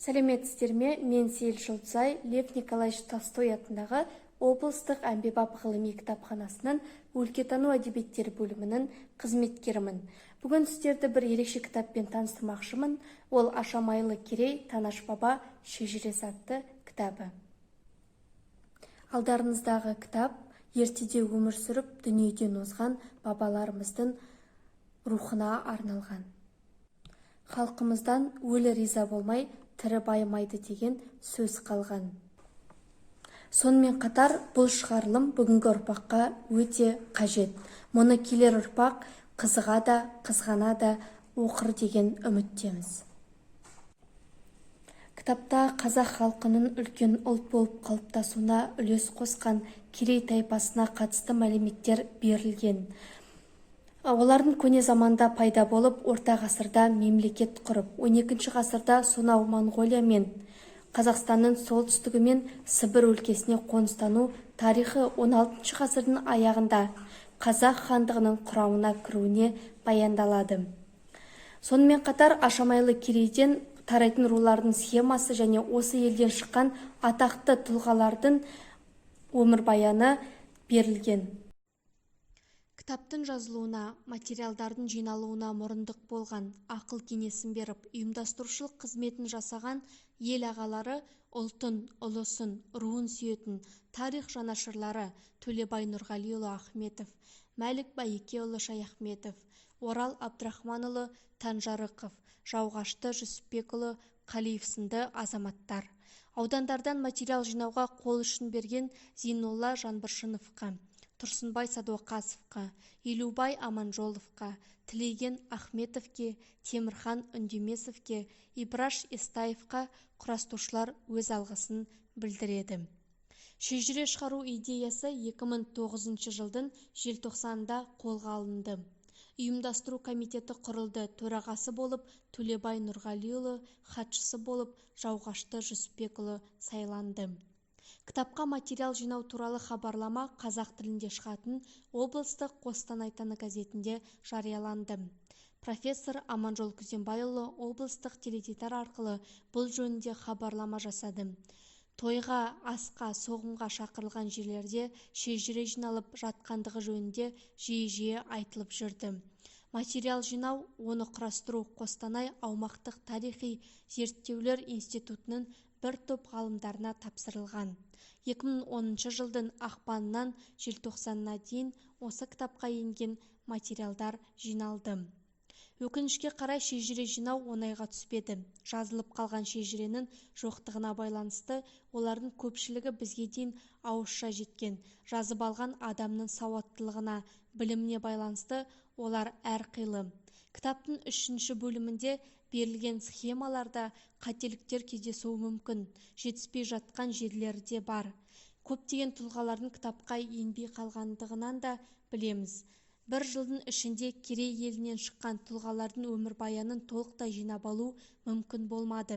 Сәлеметсіздер ме? Мен Сейіл Жұлдызай, Лев Николаевич Толстой атындағы облыстық әмбебап ғылыми кітапханасының өлкетану әдебиеттер бөлімінің қызметкерімін. Бүгін сіздерді бір ерекше кітаппен таныстырмақшымын. Ол Ашамайлы Керей Танаш баба шежіресі атты кітабы. Алдарыңыздағы кітап ертеде өмір сүріп, дүниеден озған бабаларымыздың рухына арналған. Халқымыздан өлі риза болмай, тірі байымайды деген сөз қалған. Сонымен қатар бұл шығарылым бүгінгі ұрпаққа өте қажет. Мұны келер ұрпақ қызыға да, қызғана да оқыр деген үміттеміз. Кітапта қазақ халқының үлкен ұлт болып қалыптасуына үлес қосқан Керей тайпасына қатысты мәліметтер берілген. Олардың көне заманда пайда болып, орта ғасырда мемлекет құрып, 12 ғасырда сонау Монғолия мен Қазақстанның солтүстігі мен Сібір өлкесіне қоныстану тарихы 16 ғасырдың аяғында қазақ хандығының құрамына кіруіне баяндалады. Сонымен қатар Ашамайлы Керейден тарайтын рулардың схемасы және осы елден шыққан атақты тұлғалардың өмірбаяны берілген. Кітаптың жазылуына, материалдардың жиналуына мұрындық болған, ақыл кеңесін беріп, ұйымдастырушылық қызметін жасаған ел ағалары, ұлтын, ұлысын, руын сүйетін тарих жанашырлары Төлебай Нұрғалиұлы Ахметов, Мәлік Байекеұлы Шаяхметов, Орал Абдрахманұлы Танжарықов, Жауғашты Жүсіпбекұлы Қалиев сынды азаматтар. Аудандардан материал жинауға қол ұшын берген Зейнолла Жанбыршыновқа, Тұрсынбай Садуақасовқа, Елубай Аманжоловқа, Тілеген Ахметовке, Темірхан Үндемесовке, Ибраш Естаевқа құрастырушылар өз алғысын білдіреді. Шежіре шығару идеясы 2009 жылдың желтоқсанында қолға алынды. Ұйымдастыру комитеті құрылды. Төрағасы болып Төлебай Нұрғалиұлы, хатшысы болып Жауғашты Жүсіпбекұлы сайланды. Кітапқа материал жинау туралы хабарлама қазақ тілінде шығатын облыстық Қостанай таңы газетінде жарияланды. Профессор Аманжол Күзембайұлы облыстық теледидар арқылы бұл жөнінде хабарлама жасады. Тойға, асқа, соғымға шақырылған жерлерде шежіре жиналып жатқандығы жөнінде жиі-жиі айтылып жүрді. Материал жинау, оны құрастыру Қостанай аумақтық тарихи зерттеулер институтының бір топ ғалымдарына тапсырылған. 2010 жылдың ақпанынан желтоқсанына дейін осы кітапқа енген материалдар жиналды. Өкінішке қарай шежіре жинау оңайға түспеді. Жазылып қалған шежіренің жоқтығына байланысты олардың көпшілігі бізге дейін ауызша жеткен. Жазып алған адамның сауаттылығына, біліміне байланысты олар әрқилы. Кітаптың 3-ші бөлімінде берілген схемаларда қателіктер кездесуі мүмкін, жетіспей жатқан жерлері де бар. Көптеген тұлғалардың кітапқа енбей қалғандығынан да білеміз. Бір жылдың ішінде Керей елінен шыққан тұлғалардың өмірбаянын толықтай жинап алу мүмкін болмады.